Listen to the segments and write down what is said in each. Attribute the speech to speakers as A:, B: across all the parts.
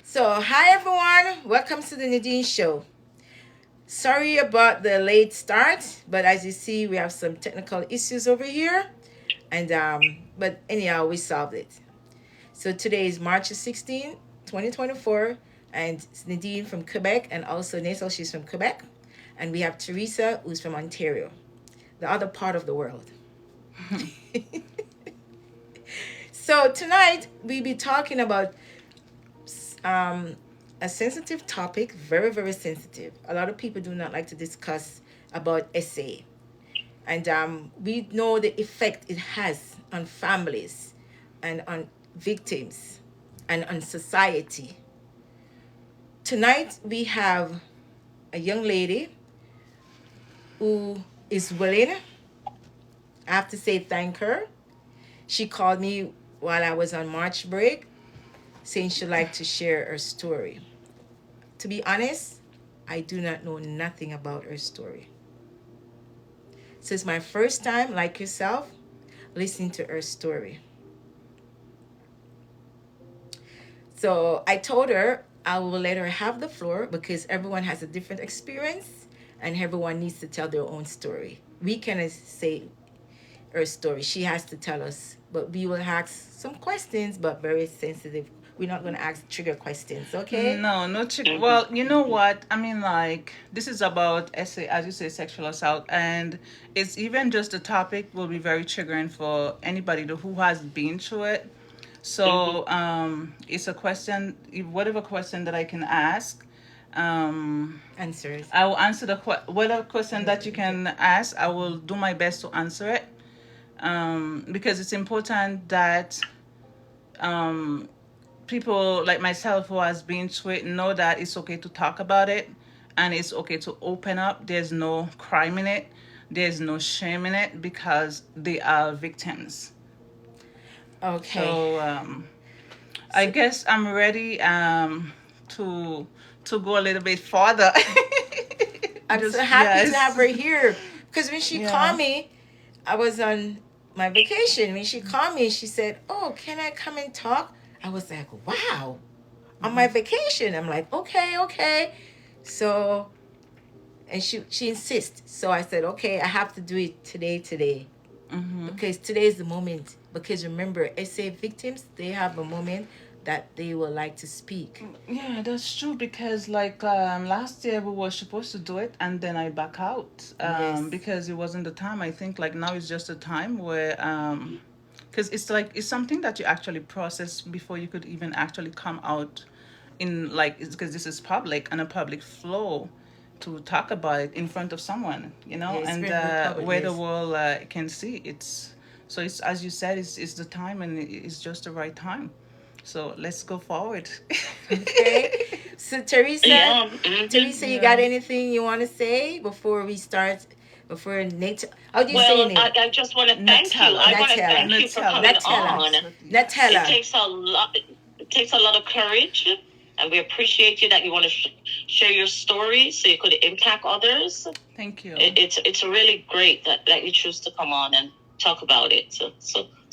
A: Hi everyone, welcome to the Nadine Show. Sorry about the late start, but as you see, we have some technical issues over here, and but anyhow, we solved it. So today is March 16, 2024, and it's Nadine from Quebec, and also Nessa, she's from Quebec, and we have Teresa, who's from Ontario, the other part of the world. So tonight we'll be talking about um, a sensitive topic, very, very sensitive. A lot of people do not like to discuss about SA. And we know the effect it has on families and on victims and on society. Tonight, we have a young lady who is willing. I have to say thank her. She called me while I was on March break saying she'd like to share her story. To be honest, I do not know nothing about her story. So it's my first time, like yourself, listening to her story. So I told her I will let her have the floor because everyone has a different experience and everyone needs to tell their own story. We cannot say her story. She has to tell us. But we will ask some questions, but very sensitive. We're not going to ask trigger questions, okay?
B: No, no chick. Well, you know what? I mean, like, this is about essay, as you say, sexual assault, and it's even just the topic will be very triggering for anybody who has been through it. So, it's a question, whatever question that I can ask.
A: Answers.
B: I will answer whatever question that you can ask. I will do my best to answer it. Because it's important that um, people like myself who has been through it know that it's okay to talk about it and it's okay to open up. There's no crime in it. There's no shame in it because they are victims.
A: Okay.
B: So I
A: So
B: guess I'm ready to go a little bit further.
A: I'm so
B: Just
A: happy to have
B: yes.
A: her here because when she called
B: Yeah.
A: me, I was on my vacation. When she called me, she said, "Oh, can I come and talk?" I was like, "Wow, on my
B: Mhm.
A: vacation." I'm like, "Okay, okay." So, and she insists. So I said, "Okay, I have to do it today,
B: Mhm.
A: because today is the moment. Because remember, SA victims, they have a moment that they would like to speak."
B: Yeah, that's true because like last year we were supposed to do it and then I back out
A: Yes,
B: because it wasn't the time. I think like now it's just a time where because it's like it's something that you actually process before you could even actually come out in like it's because this is public and a public flow to talk about it in front of someone, you
A: yeah,
B: know,
A: it's
B: and
A: very public.
B: where the
A: Yes.
B: world can see it's so it's as you said it's the time and it's just the right time. So let's go forward.
A: Okay. So Teresa,
C: Yeah.
A: Teresa, you got
B: Yeah.
A: anything you want to say before we start? Before Nate, how do you say your
C: Well,
A: name?
C: I just want to thank you.
B: Nutella.
C: I want to
A: Nutella.
C: thank you for
B: Nutella.
C: coming
A: Nutella.
C: on.
B: That's what,
C: It
B: yes.
A: Nutella.
C: takes a lot. It takes a lot of courage, and we appreciate you that you want to share your story so you could impact others.
B: Thank you.
C: It's really great that you choose to come on and talk about it.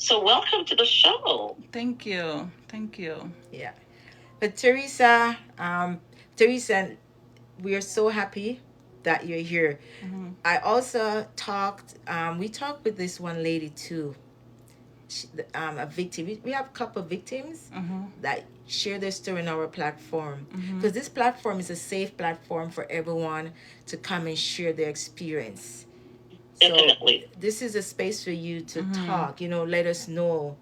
C: So welcome to the show.
B: Thank you. Thank you.
A: Yeah. But Teresa, we are so happy that you're here.
B: Mm-hmm.
A: I also talked. We talked with this one lady too. A victim. We have a couple of victims
B: Mm-hmm.
A: that share their story on our platform,
B: Mm-hmm.
A: because this platform is a safe platform for everyone to come and share their experience. So
C: Definitely.
A: this is a space for you to
B: Mm-hmm.
A: talk. Let us know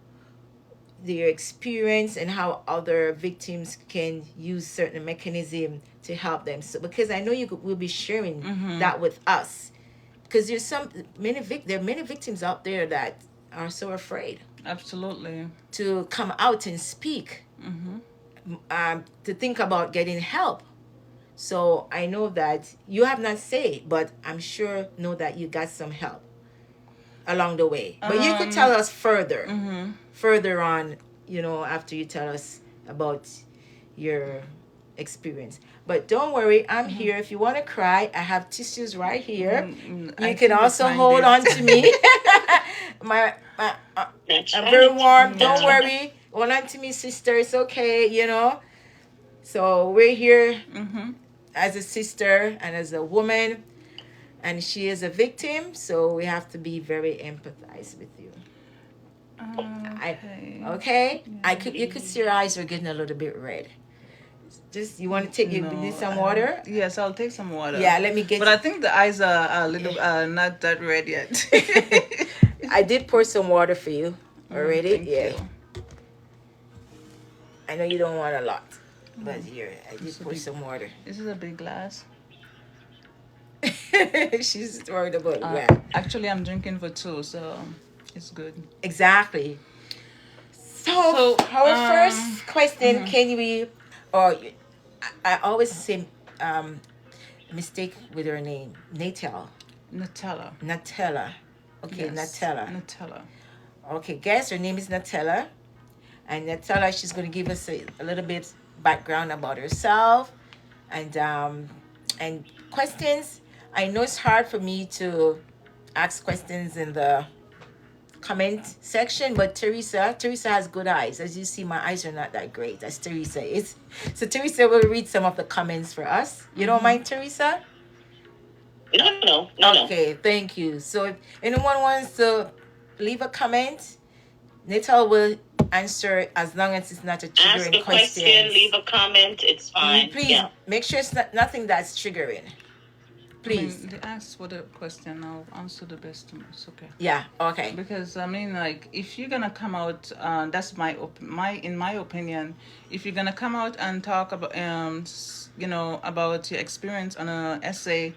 A: their experience and how other victims can use certain mechanism to help them. So because I know will be sharing
B: Mm-hmm.
A: that with us, because there are many victims out there that are so afraid
B: Absolutely.
A: to come out and speak,
B: Mm-hmm.
A: to think about getting help. So I know that you have not said, but I'm sure know that you got some help along the way. But you could tell
B: Um.
A: us
B: Mm-hmm.
A: further on, after you tell us about your experience. But don't worry, I'm
B: Mm-hmm.
A: here. If you want to cry, I have tissues right here.
B: Mm-hmm. I
A: You can
B: think the
A: also
B: time
A: hold
B: did.
A: on to me. my
C: That's
A: I'm very
C: right.
A: warm. Don't
C: That's
B: Yeah.
C: right.
A: worry. Hold on to me, sister. It's okay. So we're here
B: Mm-hmm.
A: as a sister and as a woman, and she is a victim. So we have to be very empathized with you. I
B: Okay.
A: okay. I
B: Yeah.
A: could you could see your eyes are getting a little bit red. Just you want to take you need
B: No.
A: some water?
B: Yes, I'll take some water.
A: Yeah, let me
B: But
A: get
B: I
A: you.
B: think the eyes are a little not that red yet.
A: I did pour some water for you already.
B: Thank
A: Yeah,
B: you.
A: I know you don't want a lot, but
B: Mm,
A: here I
B: it's
A: did
B: a
A: pour
B: big.
A: some water.
B: This is a big glass.
A: She's worried about
B: Uh,
A: that.
B: Actually, I'm drinking for two, so it's good.
A: Exactly. So
B: So,
A: our first question,
B: mhm.
A: can we, or I always say mistake with her name, Natal,
B: Nutella.
A: Natella. Okay,
B: Yes,
A: Natella.
B: Nutella.
A: Okay, guess her name is Natella, and Natella, she's going to give us a little bit background about herself and questions. I know it's hard for me to ask questions in the comment section, but Teresa has good eyes. As you see, my eyes are not that great, as Teresa is. So Teresa will read some of the comments for us. You don't
B: Mm-hmm.
A: mind, Teresa?
C: No.
A: Okay, thank you. So if anyone wants to leave a comment, Natal will answer as long as it's not a
C: Ask
A: triggering
C: a question,
A: question.
C: leave a comment. It's fine.
A: Please
C: Yeah.
A: make sure it's not, nothing that's triggering.
B: I
A: Please.
B: mean, they asked for the question. I'll answer the best. It's okay.
A: Yeah, okay.
B: Because I mean, like, if you're gonna come out, that's in my opinion, if you're gonna come out and talk about, about your experience on a essay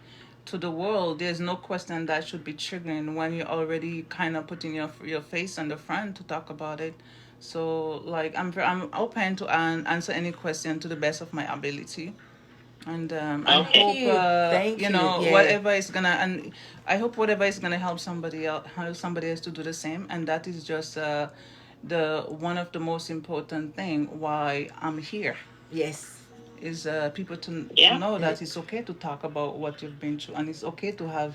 B: to the world, there's no question that should be triggering when you're already kind of putting your face on the front to talk about it. So, like, I'm open to answer any question to the best of my ability, and I
A: Thank
C: Okay.
B: hope
A: you. Thank you. Yeah.
B: whatever is gonna, and I hope whatever is gonna help somebody else to do the same, and that is just the one of the most important thing why I'm here
A: Yes.
B: is people to
C: Yeah.
B: know
A: Eh,
B: that it's okay to talk about what you've been through, and it's okay to have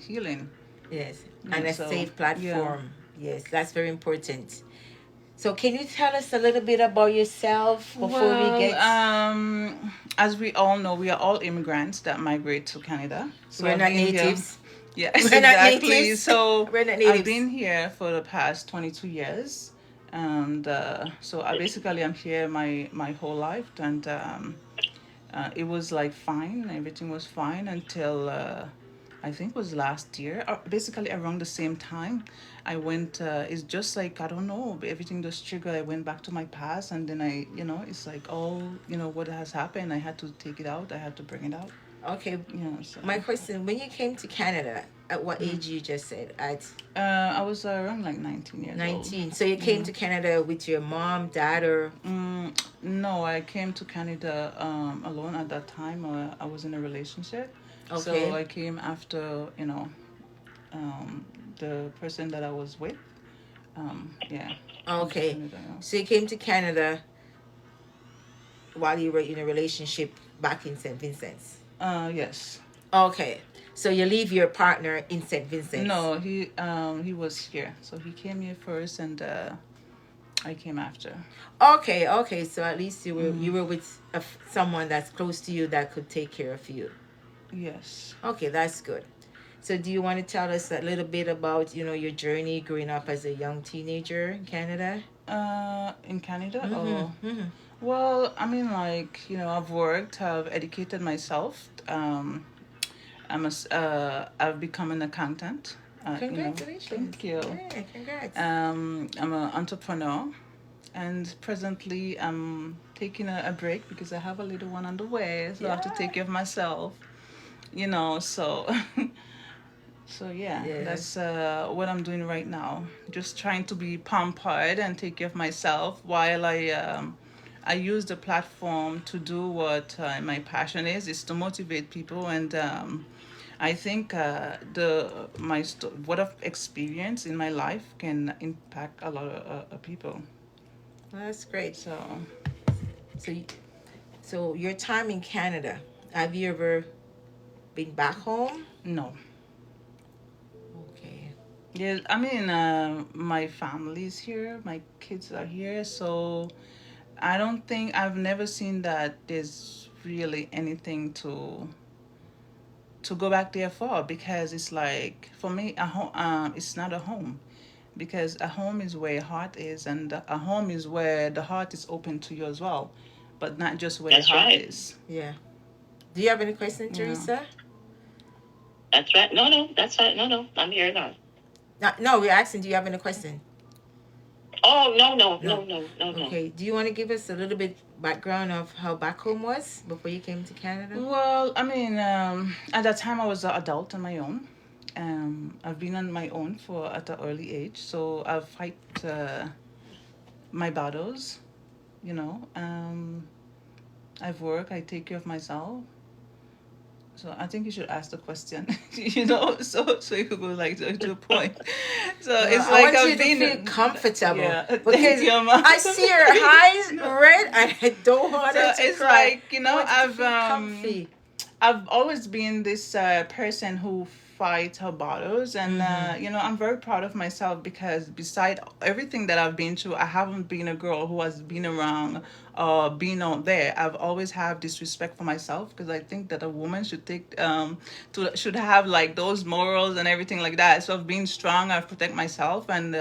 B: healing.
A: yes.
B: Yeah,
A: And a
B: so
A: safe
B: yeah.
A: platform. Yes, that's very important. So can you tell us a little bit about yourself before we
B: Well,
A: get
B: as we all know, we are all immigrants that migrate to Canada. So
A: we're
B: I've
A: not
B: been here.
A: natives.
B: Yes,
A: We're not
B: exactly.
A: natives.
B: So
A: We're not
B: I've
A: natives.
B: been here for the past 22 years. And so I basically am here my whole life. And it was like fine. Everything was fine until I think it was last year, basically around the same time. I went. It's just like I don't know. Everything just triggered. I went back to my past, and then it's like all what has happened. I had to take it out. I had to bring it out.
A: Okay.
B: Yeah. So
A: My question, when you came to Canada, at what
B: mhm.
A: age you just said? At
B: I was around like 19 years old.
A: 19. So you came
B: Yeah.
A: to Canada with your mom, dad, or
B: No, I came to Canada alone at that time. I was in a relationship, so
A: okay.
B: I came after um, the person that I was with. Yeah, came to
A: Okay.
B: Canada.
A: So you came to Canada while you were in a relationship back in St. Vincent's.
B: Yes.
A: Okay. So you leave your partner in St. Vincent's.
B: No, he was here, so he came here first, and I came after.
A: Okay, okay. So at least you
B: Mm,
A: were with someone that's close to you that could take care of you.
B: yes.
A: Okay, that's good. So do you want to tell us a little bit about, your journey growing up as a young teenager in Canada?
B: In Canada,
A: Mhm.
B: oh,
A: Mhm.
B: well, I mean, like I've worked, I've educated myself. I've become an accountant.
A: Congratulations.
B: Thank you.
A: Yeah, congrats.
B: I'm an entrepreneur, and presently I'm taking a break because I have a little one on the way, so I have to
A: Yeah.
B: take care of myself. So so yeah,
A: Yes.
B: that's what I'm doing right now. Just trying to be pampered and take care of myself while I use the platform to do what my passion is to motivate people, and I think what I've experienced in my life can impact a lot of people.
A: Well, that's great.
B: So
A: So, so your time in Canada, have you ever been back home?
B: no,
A: Okay.
B: yeah, I mean my family's here, my kids are here, so I don't think I've never seen that there's really anything to go back there for, because it's like for me a home, it's not a home, because a home is where your heart is, and a home is where the heart is open to you as well, but not just where the
C: That's
B: heart
C: right.
B: is.
A: Yeah. Do you have any question,
B: Yeah.
A: Teresa?
C: That's right. No, no, that's right. No, no, I'm here now.
A: No, no, we're asking, do you have any question?
C: Oh, no, no,
A: No.
C: no, no, no, no.
A: Okay. Do you want to give us a little bit background of how back home was before you came to Canada?
B: Well, I mean, at that time I was an adult on my own. I've been on my own for at an early age, so I've fight my battles. You know, I've worked. I take care of myself. So I think you should ask the question. So you could go like to a point. So
A: Well,
B: it's
A: I
B: like
A: want you
B: I've
A: to feel
B: been,
A: comfortable
B: yeah. Thank
A: because
B: you, ma.
A: I see your eyes red and I don't want
B: So
A: her to
B: it's
A: cry.
B: like,
A: I want you to feel comfy.
B: I've always been this person who fights her battles, and I'm very proud of myself, because beside everything that I've been through, I haven't been a girl who has been around or been out there. I've always have this respect for myself, because I think that a woman should take to should have like those morals and everything like that. So I've been strong. I've protect myself, and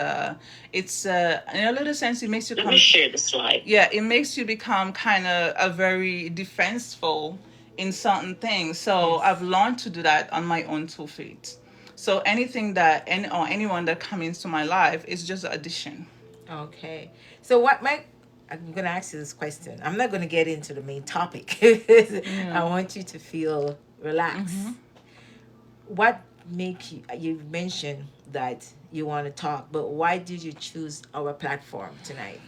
B: it's in a little sense it makes you
C: Let me
B: come.
C: share the slide.
B: Yeah, it makes you become kind of a very defenseful in certain things. So I've
A: Yes.
B: learned to do that on my own 2 feet. So anything that anyone that comes into my life is just an addition.
A: Okay. So what my I'm gonna ask you this question. I'm not gonna get into the main topic. I
B: Yeah.
A: want you to feel relaxed.
B: Mm-hmm.
A: What make you mentioned that you want to talk, but why did you choose our platform tonight?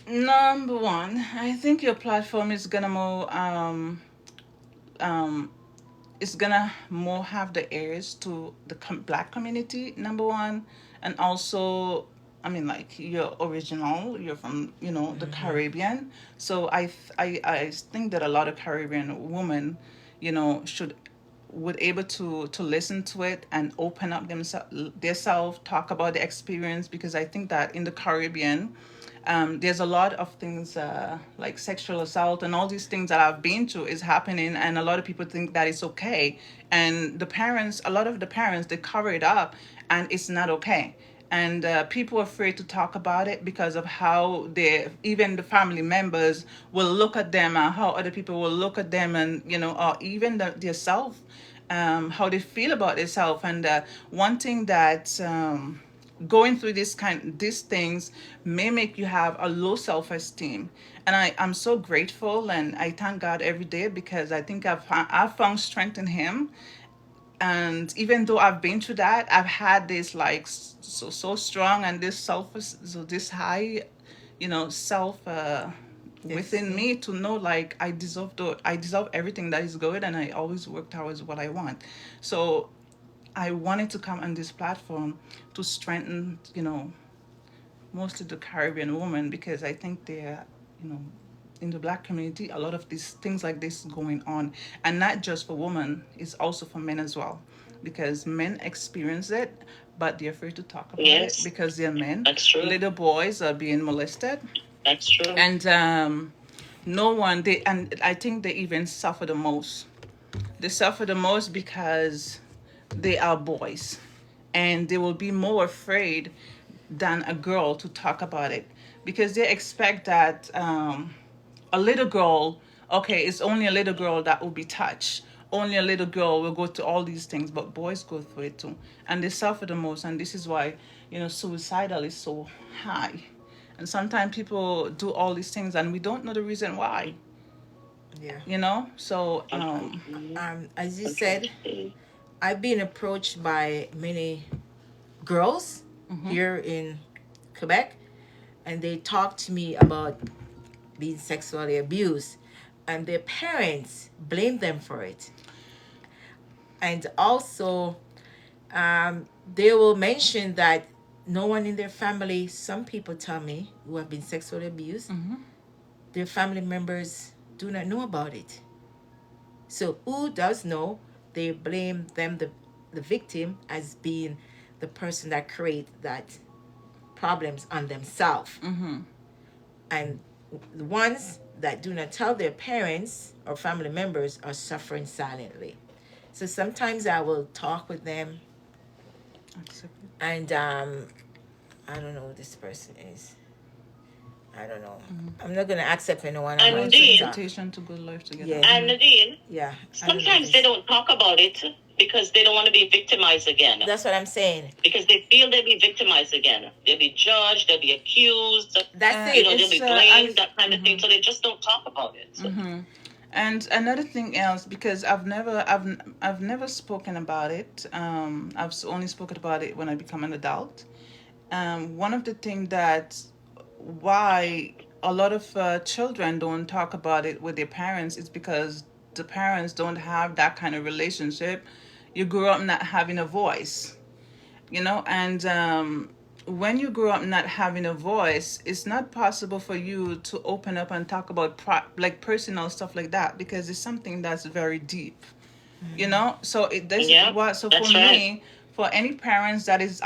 B: Number one, I think your platform is gonna more um it's gonna more have the ears to the black community, number one. And also, I mean, like, you're original, you're from the
A: Mm-hmm.
B: Caribbean. So I think that a lot of Caribbean women should would able to listen to it and open up themselves, talk about the experience, because I think that in the Caribbean, there's a lot of things like sexual assault and all these things that I've been to is happening, and a lot of people think that it's okay, and a lot of the parents, they cover it up, and it's not okay. And people are afraid to talk about it because of how even the family members will look at them, and how other people will look at them, and or even their self, how they feel about themselves. And one thing that going through these things may make you have a low self-esteem. And I'm so grateful, and I thank God every day, because I think I've found strength in him. And even though I've been through that, I've had this like so strong, and this this high self within
A: Esteem.
B: me, to know like I deserve everything that is good, and I always work towards what I want. So I wanted to come on this platform to strengthen, mostly the Caribbean woman, because I think they're, you know, in the black community, a lot of these things like this going on, and not just for women, it's also for men as well, because men experience it, but they're afraid to talk about it
C: Yes,
B: because they're men.
C: that's true.
B: Little boys are being molested,
C: That's true.
B: and no one they and I think they even suffer the most. They suffer the most because they are boys, and they will be more afraid than a girl to talk about it, because they expect that a little girl, okay, it's only a little girl that will be touched. Only a little girl will go to all these things, but boys go through it too, and they suffer the most. And this is why suicidal is so high. And sometimes people do all these things, and we don't know the reason why.
A: Yeah.
B: So
C: Okay.
A: As you said,
C: Okay.
A: I've been approached by many girls
B: mhm,
A: here in Quebec, and they talk to me about being sexually abused, and their parents blame them for it. And also, they will mention that no one in their family, some people tell me who have been sexually abused,
B: mhm,
A: their family members do not know about it. So who does know? They blame them, the victim, as being the person that create that problems on themselves.
B: mhm,
A: And The ones that do not tell their parents or family members are suffering silently. So sometimes I will talk with them,
B: Accept it.
A: and I don't know who this person is. I don't know. I'm not gonna accept anyone. I'm
C: And
A: going
B: It's an
A: to
C: Nadine,
A: talk.
B: invitation to good life together.
A: Yeah,
C: and Nadine,
A: yeah. I don't know
C: sometimes they
A: this.
C: don't talk about it because they don't want to be victimized again.
A: That's what I'm saying.
C: Because they feel they'll be victimized again. They'll be judged, they'll be accused,
A: That's
C: you
A: it.
C: know, they'll
B: It's
C: be blamed,
B: as
C: that kind of thing. So they just don't talk about it.
B: And another thing else, because I've never spoken about it. Only spoken about it when I become an adult. One of the things that why a lot of children don't talk about it with their parents is because the parents don't have that kind of relationship. You grew up not having a voice, and when you grow up not having a voice, it's not possible for you to open up and talk about like personal stuff like that because it's something that's very deep. So it this is
C: Yeah,
B: what so for
C: that's right.
B: me, for any parents that is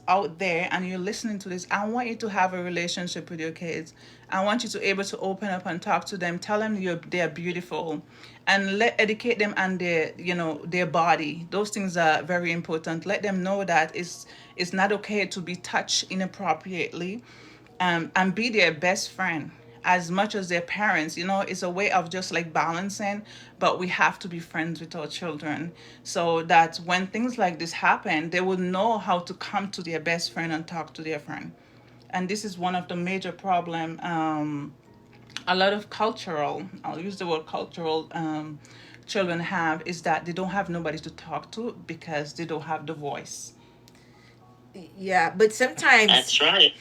B: out there and you're listening to this, I want you to have a relationship with your kids. I want you to able to open up and talk to them, tell them they're beautiful, and let educate them on their body. Those things are very important. Let them know that it's not okay to be touched inappropriately, and be their best friend as much as their parents. It's a way of just like balancing, but we have to be friends with our children so that when things like this happen, they will know how to come to their best friend and talk to their friend. And this is one of the major problem. A lot of cultural, I'll use the word cultural, children have is that they don't have nobody to talk to because they don't have the voice.
A: Yeah, but sometimes,
C: That's right.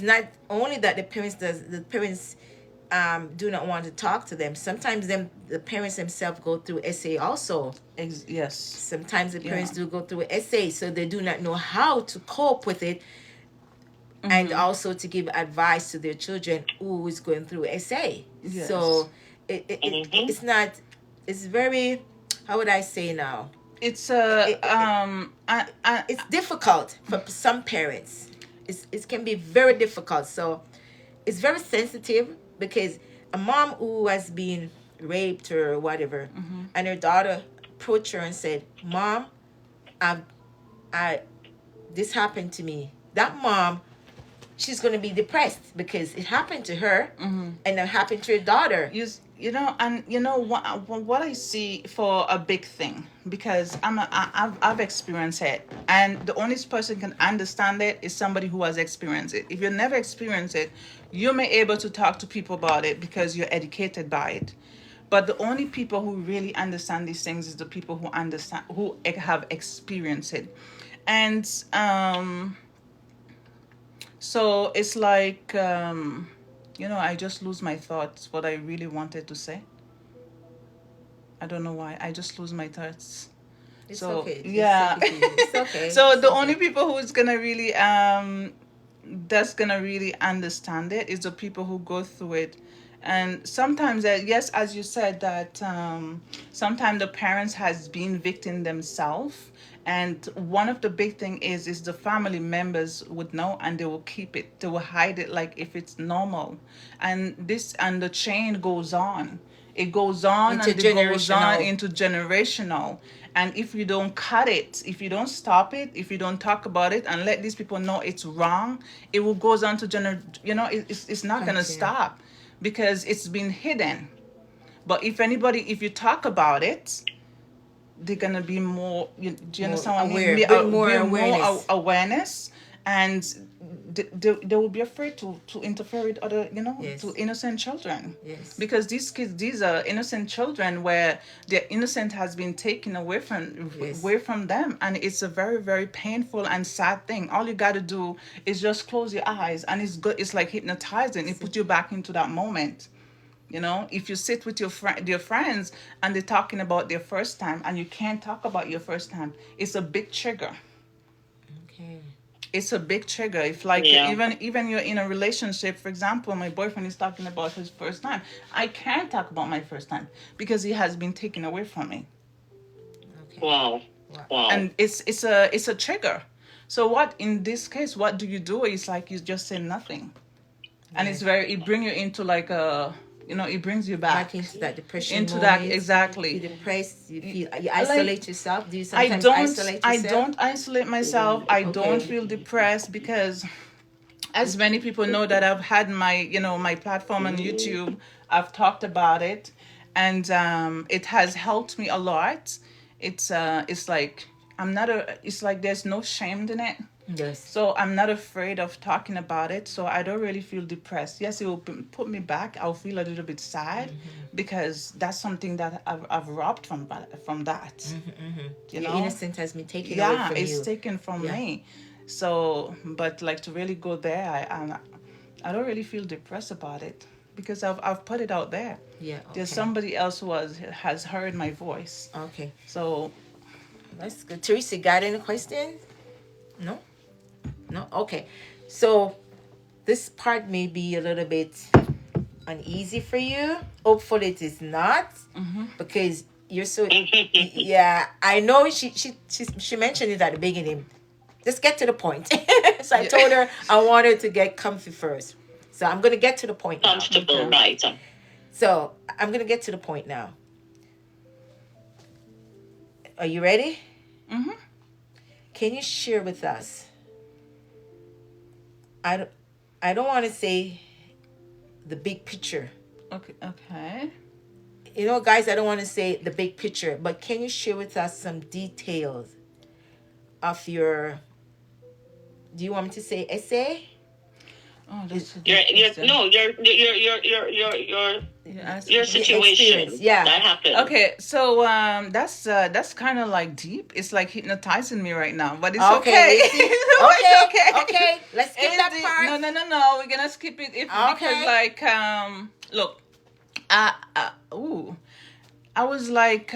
A: not only that the parents do not want to talk to them. Sometimes the parents themselves go through essay also.
B: Yes.
A: Sometimes the
B: Yeah.
A: parents do go through essay, so they do not know how to cope with it, and also to give advice to their children who is going through essay.
B: Yes.
A: So it's not. It's very. How would I say now?
B: It's
A: It, it, it's difficult for some parents. It can be very difficult. So it's very sensitive because a mom who has been raped or whatever, and her daughter approached her and said, "Mom, I, I, this happened to me." That mom, she's going to be depressed because it happened to her, and it happened to her daughter.
B: And what I see for a big thing, because I've experienced it, and the only person can understand it is somebody who has experienced it. If you never experienced it, you may able to talk to people about it because you're educated by it. But the only people who really understand these things is the people who have experienced it. And so it's like, I just lose my thoughts, what I really wanted to say. I don't know why. I just lose my thoughts.
A: It's
B: So
A: okay. Just
B: yeah.
A: take it easy. It's okay.
B: So
A: It's
B: the only
A: okay.
B: people who's gonna really that's gonna really understand it is the people who go through it. And sometimes, yes, as you said, that sometimes the parents has been victim themselves, and one of the big thing is the family members would know and they will keep it, they will hide it like if it's normal, and the chain goes on. It goes on and it goes on
A: Intergenerational.
B: into generational. And if you don't cut it, if you don't stop it, if you don't talk about it and let these people know it's wrong, it will goes on to it's not going to
A: Continue.
B: stop because it's been hidden. But if you talk about it, they're gonna be more. Do you
A: More
B: understand what I mean?
A: aware. Bring more
B: Be more
A: awareness.
B: awareness, and they will be afraid to interfere with other, to
A: Yes.
B: innocent children,
A: Yes.
B: because these are innocent children where their innocent has been taken
A: Yes.
B: away from them, and it's a very very painful and sad thing. All you got to do is just close your eyes, and it's good. It's like hypnotizing. It puts you back into that moment. If you sit with your friends and they're talking about their first time and you can't talk about your first time, it's a big trigger.
A: Okay.
B: It's a big trigger. If like
C: Yeah.
B: even you're in a relationship, for example, my boyfriend is talking about his first time. I can't talk about my first time because he has been taken away from me.
A: Okay.
C: Wow.
A: Wow.
C: Wow.
B: And it's a trigger. So what in this case, what do? It's like you just say nothing. and
A: Right.
B: it bring you into like a, it brings you
A: Back
B: back
A: into that depression
B: into that,
A: moment.
B: exactly.
A: You're depressed. You feel you
B: Like,
A: isolate yourself. Do you sometimes isolate
B: I
A: yourself?
B: don't isolate myself. I don't
A: Okay.
B: feel depressed because, as many people know that I've had my, my platform on YouTube, I've talked about it, and it has helped me a lot. It's like I'm not a. It's like there's no shame in it.
A: Yes.
B: So I'm not afraid of talking about it. So I don't really feel depressed. Yes, it will put me back. I'll feel a little bit sad because that's something that I've robbed from that. You
A: Your
B: know,
A: innocence has been taken away
B: yeah,
A: from
B: it's
A: you.
B: taken from
A: Yeah.
B: me. So, but like to really go there, I don't really feel depressed about it because I've put it out there.
A: Yeah.
B: There's
A: Okay.
B: somebody else who has heard my voice.
A: Okay.
B: So,
A: That's good. Teresa, got any questions? No. No. Okay. So this part may be a little bit uneasy for you. Hopefully it is not, because you're so. Yeah, I know she mentioned it at the beginning. Just get to the point. So I
B: yeah.
A: told her I wanted to get comfy first. So I'm gonna get to the point now.
C: Comfortable,
B: Okay.
C: right?
A: So I'm gonna get to the point now. Are you ready?
B: Mhm.
A: Can you share with us? I don't, I don't want to say the big picture.
B: Okay. Okay.
A: You know, guys, I don't want to say the big picture, but can you share with us some details of your, do you want me to say essay?
B: Oh, that's a
C: Your
B: good
C: your
B: question.
C: no your
B: You asked
C: your
B: about-
C: situation
A: Yeah.
C: that happened.
B: Okay, so that's kind of like deep. It's like hypnotizing me right now, but it's
A: Okay,
B: okay.
A: we see.
B: It's
A: Okay,
B: okay.
A: okay. Let's skip
B: It's
A: that
B: deep.
A: part.
B: No, no, no, no. We're gonna skip it if because
A: Okay.
B: like look, ooh, I was like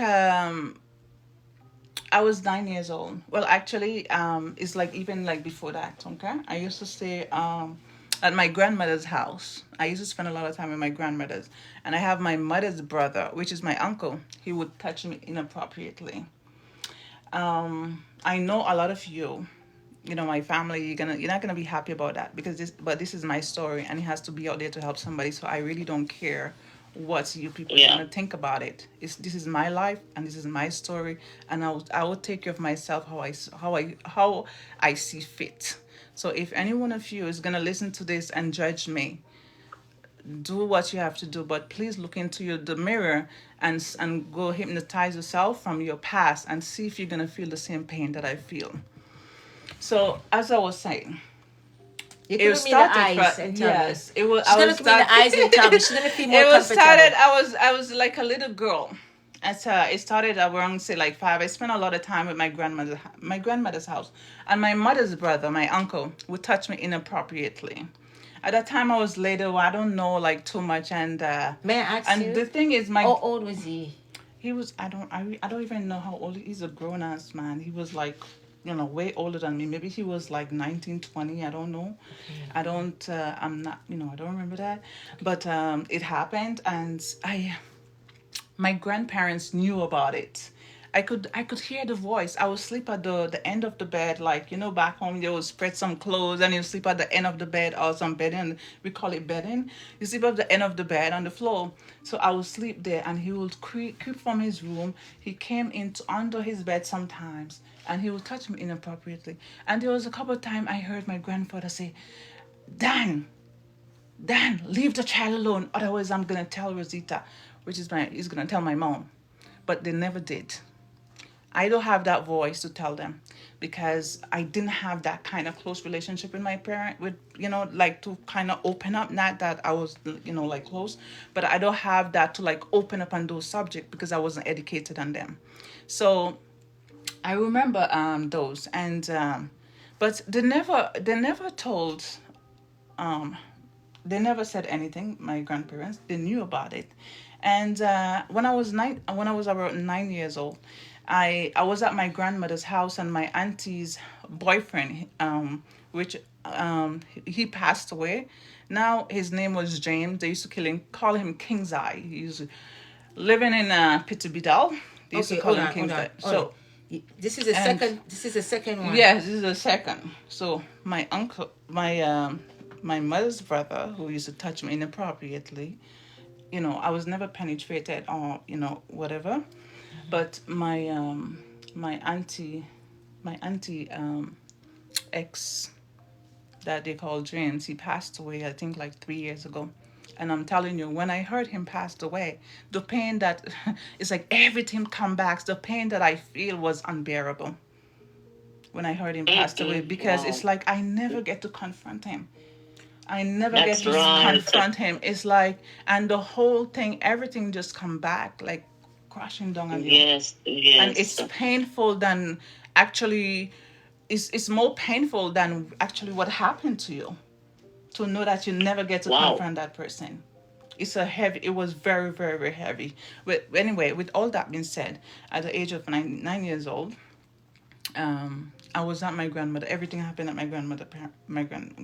B: I was 9 years old. Well, actually, it's like even like before that. Okay, I used to stay at my grandmother's house. I used to spend a lot of time with my grandmother's, and I have my mother's brother, which is my uncle. He would touch me inappropriately. I know a lot of you, my family. You're not gonna be happy about that because this is my story, and it has to be out there to help somebody. So I really don't care what you people are
C: Yeah.
B: gonna think about it. This is my life and this is my story, and I will take care of myself how I see fit. So if any one of you is gonna listen to this and judge me, do what you have to do, but please look into the mirror and go hypnotize yourself from your past and see if you're gonna feel the same pain that I feel. So as I was saying,
A: You could
B: it
A: look me in the
B: started
A: eyes
B: from
A: and tell me.
B: yes, it was
A: She's
B: I
A: gonna
B: was
A: look me in
B: start,
A: the eyes and tell me. She's gonna feel more
B: it was started
A: comfortable.
B: I was like a little girl. And so it started around say like 5. I spent a lot of time with my grandmother's house, and my mother's brother, my uncle, would touch me inappropriately. At that time, I was little. I don't know like too much,
A: May I ask
B: and
A: you?
B: the thing is,
A: How old was he?
B: he was I don't even know how old. He's a grown ass man. He was like, way older than me. Maybe he was like 19, 20. I don't know. I don't. I'm not. I don't remember that. But it happened, and my grandparents knew about it. I could hear the voice. I would sleep at the end of the bed, like back home they would spread some clothes and you sleep at the end of the bed or some bedding. We call it bedding. You sleep at the end of the bed on the floor. So I would sleep there, and he would creep from his room. He came into under his bed sometimes, and he would touch me inappropriately. And there was a couple of times I heard my grandfather say, "Dan, Dan, leave the child alone. Otherwise, I'm gonna tell Rosita," which is he's gonna tell my mom. But they never did. I don't have that voice to tell them because I didn't have that kind of close relationship with my parent with like to kind of open up. Not that I was like close, but I don't have that to like open up on those subjects because I wasn't educated on them. So I remember those, and but they never told um they never said anything. My grandparents, they knew about it, and when I was about 9 years old, I was at my grandmother's house, and my auntie's boyfriend, which he passed away. Now his name was James. They used to call him King's Eye. He used to living in Pitibidal. They used to
A: Okay,
B: call
A: hold
B: him
A: on, hold
B: King's
A: on,
B: Eye.
A: hold on.
B: So
A: This is a
B: and
A: second. This is a second one.
B: yes, this is the second. So my uncle, my mother's brother who used to touch me inappropriately. I was never penetrated or whatever. But my auntie, my auntie ex that they call James, he passed away I think like 3 years ago. And I'm telling you, when I heard him passed away, the pain that it's like everything come back. The pain that I feel was unbearable when I heard him passed away, because
C: Wow.
B: it's like I never get to confront him. I never get
C: That's
B: to
C: right.
B: confront him. It's like, and the whole thing, everything just come back like crashing down on you.
C: Yes,
B: And
C: yes.
B: it's painful than actually, it's more painful than actually what happened to you, to know that you never get to
C: Wow.
B: confront that person. It was very, very, very heavy. But anyway, with all that being said, at the age of 9 years old, I was at my grandmother. Everything happened at my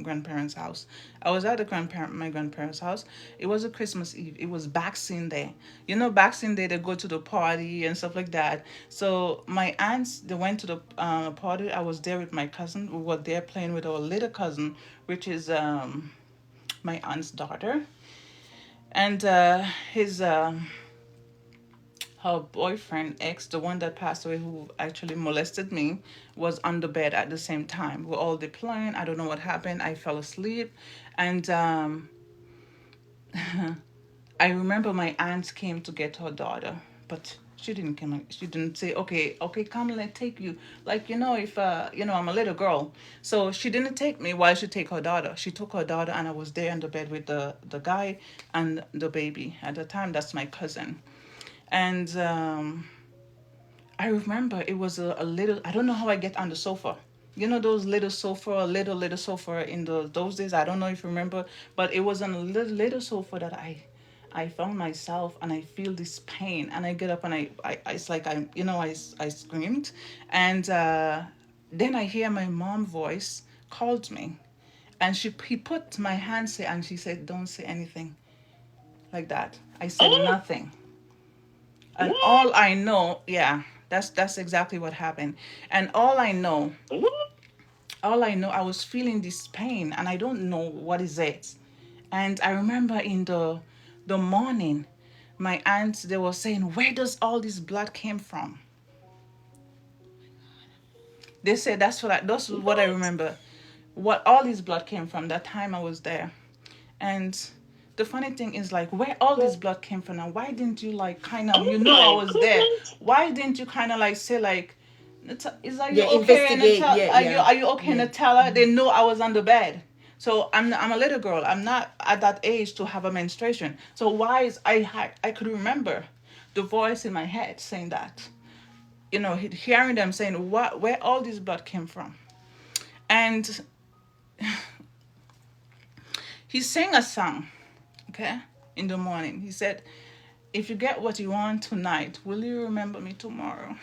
B: grandparents' house. I was at my grandparents' house. It was a Christmas Eve. It was Vaccine Day. Vaccine Day they go to the party and stuff like that. So my aunts they went to the party. I was there with my cousin. We were there playing with our little cousin, which is my aunt's daughter, and his her boyfriend ex, the one that passed away who actually molested me, was on the bed at the same time. We're all deploying. I don't know what happened. I fell asleep, and I remember my aunt came to get her daughter, but she didn't come. She didn't say, "Okay, okay, come, let take you." Like if I'm a little girl, so she didn't take me. Why should take her daughter? She took her daughter, and I was there in the bed with the guy and the baby. At the time, that's my cousin, and I remember it was a little. I don't know how I get on the sofa. Those little sofa, little sofa in those days. I don't know if you remember, but it was on a little sofa that I found myself, and I feel this pain, and I get up and it's like I screamed, and then I hear my mom voice called me, and he put my hand and she said, "Don't say anything," like that. I said
C: Oh,
B: nothing. And all
C: what?
B: I know, yeah, that's exactly what happened. And
C: What?
B: all I know, I was feeling this pain, and I don't know what is it. And I remember in the morning, my aunts they were saying, "Where does all this blood came from?" They said that's what I
C: What?
B: remember. What all this blood came from that time I was there. And the funny thing is, like, where all this blood came from, and why didn't you like kind of,
C: Oh
B: I
C: my
B: was there,
C: goodness.
B: why didn't you kind of like say like, is are you
A: Yeah,
B: okay, and
A: investigate.
B: tell
A: Yeah,
B: are you
A: yeah,
B: are you okay,
A: yeah.
B: and tell her they know I was on the bed. So I'm a little girl. I'm not at that age to have a menstruation. So why is I could remember the voice in my head saying that, hearing them saying what where all this blood came from. And he sang a song, okay, in the morning. He said, "If you get what you want tonight, will you remember me tomorrow?"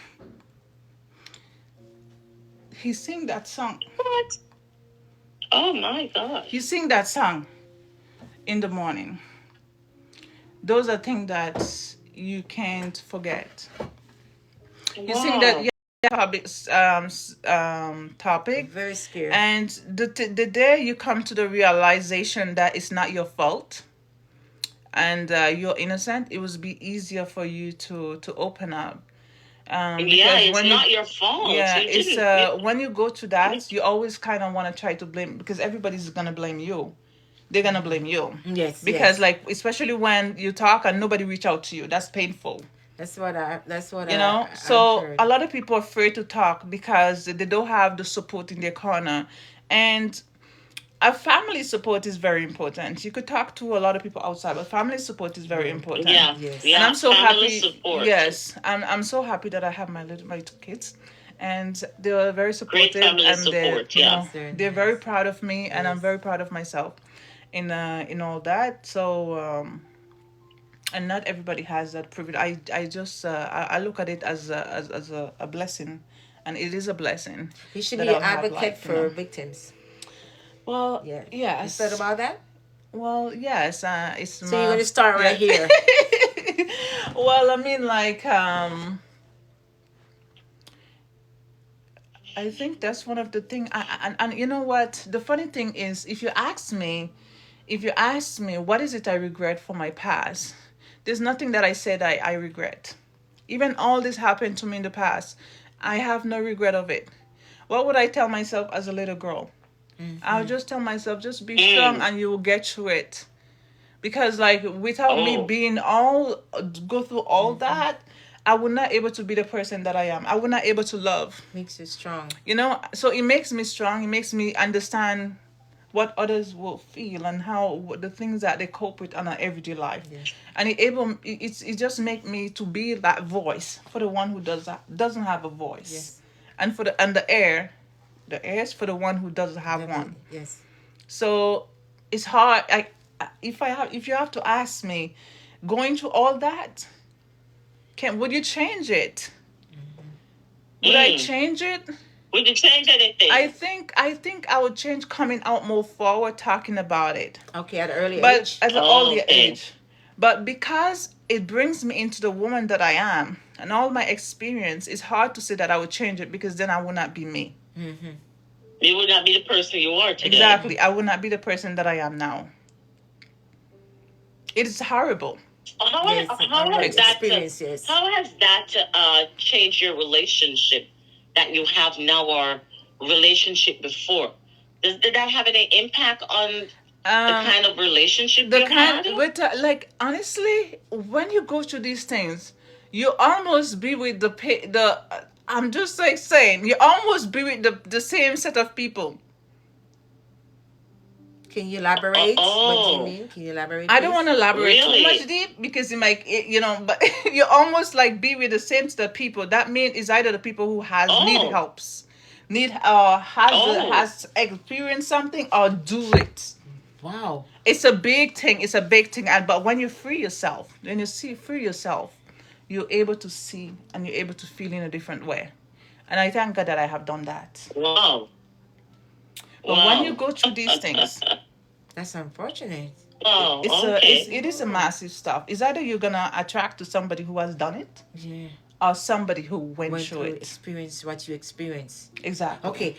B: He sing that song.
C: What? Oh my
B: He
C: gosh.
B: sing that song in the morning. Those are things that you can't forget. You sing that,
C: Wow.
B: yeah, public topic,
A: Very scary.
B: and the day you come to the realization that it's not your fault, and you're innocent, it will be easier for you to open up.
C: Yeah,
B: Because
C: it's
B: when you
C: not your fault.
B: yeah,
C: You
B: it's
C: didn't.
B: when you go to that, you always kind of want to try to blame, because everybody's gonna blame you. They're gonna blame you,
A: Yes,
B: because
A: yes.
B: like especially when you talk and nobody reach out to you, that's painful.
A: I've
B: So
A: heard.
B: a lot of people are afraid to talk because they don't have the support in their corner. And a family support is very important. You could talk to a lot of people outside, but family support is very
A: Very
B: important.
A: important.
C: Yeah,
A: Yes.
B: And I'm
C: yeah.
B: so
C: Family
B: happy.
C: support.
B: Yes, I'm so happy that I have my two kids, and they are very
C: Great
B: supportive,
C: family
B: and
C: support. Yeah.
A: That's very
B: they're very
A: nice.
B: proud of me, and I'm
A: Yes.
B: very proud of myself in all that. So and not everybody has that privilege. I just I look at it as a blessing, and it is a blessing
A: You should
B: that
A: be an
B: I'll have,
A: advocate
B: like,
A: for victims.
B: well,
A: Yeah. You thought
B: yes,
A: about that?
B: well, yes, it's
A: So you're going
B: my,
A: to start right
B: yeah.
A: here.
B: Well, I mean, like, I think that's one of the thing. And you know what? The funny thing is, if you ask me, what is it I regret for my past? There's nothing that I said I regret. Even all this happened to me in the past, I have no regret of it. What would I tell myself as a little girl? I'll just tell myself, just be strong and you will get through it. Because like without me being all go through all that, I would not able to be the person that I am. I would not able to love.
A: Makes you strong.
B: So it makes me strong. It makes me understand what others will feel and how the things that they cope with on an everyday life.
A: Yes.
B: And it just make me to be that voice for the one who doesn't have a voice.
A: Yes.
B: And for the air is for the one who doesn't have one.
A: Yes.
B: So it's hard. If you have to ask me, going through all that, would you change it? Would I change it?
C: Would you change anything?
B: I think I would change coming out more forward, talking about it.
A: Okay, at an early
B: But
A: age.
B: at an earlier age. But because it brings me into the woman that I am and all my experience, it's hard to say that I would change it because then I would not be me.
C: You would not be the person you are today.
B: Exactly. I would not be the person that I am now. It is horrible.
C: How has that changed your relationship that you have now or relationship before? Did that have any impact on the kind of relationship you had?
B: Like honestly, when you go through these things, you almost be with the I'm just like saying, you almost be with the same set of people.
A: Can you elaborate? What do you mean? Can you elaborate?
B: I don't want to elaborate too
C: Really?
B: much deep because it might, but you almost like be with the same set of people. That means it's either the people who need helps, has experienced something or do it.
A: Wow.
B: It's a big thing. It's a big thing. But when you free yourself, you're able to see and you're able to feel in a different way. And I thank God that I have done that.
C: Wow.
B: But when you go through these things,
A: that's unfortunate.
C: Wow.
B: It is a massive stuff. It's either you're gonna attract to somebody who has done it, or somebody who went through it,
A: experience what you experience.
B: Exactly.
A: Okay,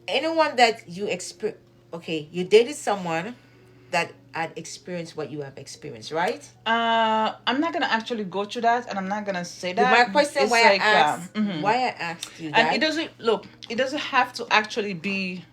A: anyone that you you dated someone that had experienced what you have experienced, right?
B: I'm not gonna actually go through that, and I'm not gonna say that.
A: My question, why I asked you that,
B: and it doesn't have to actually be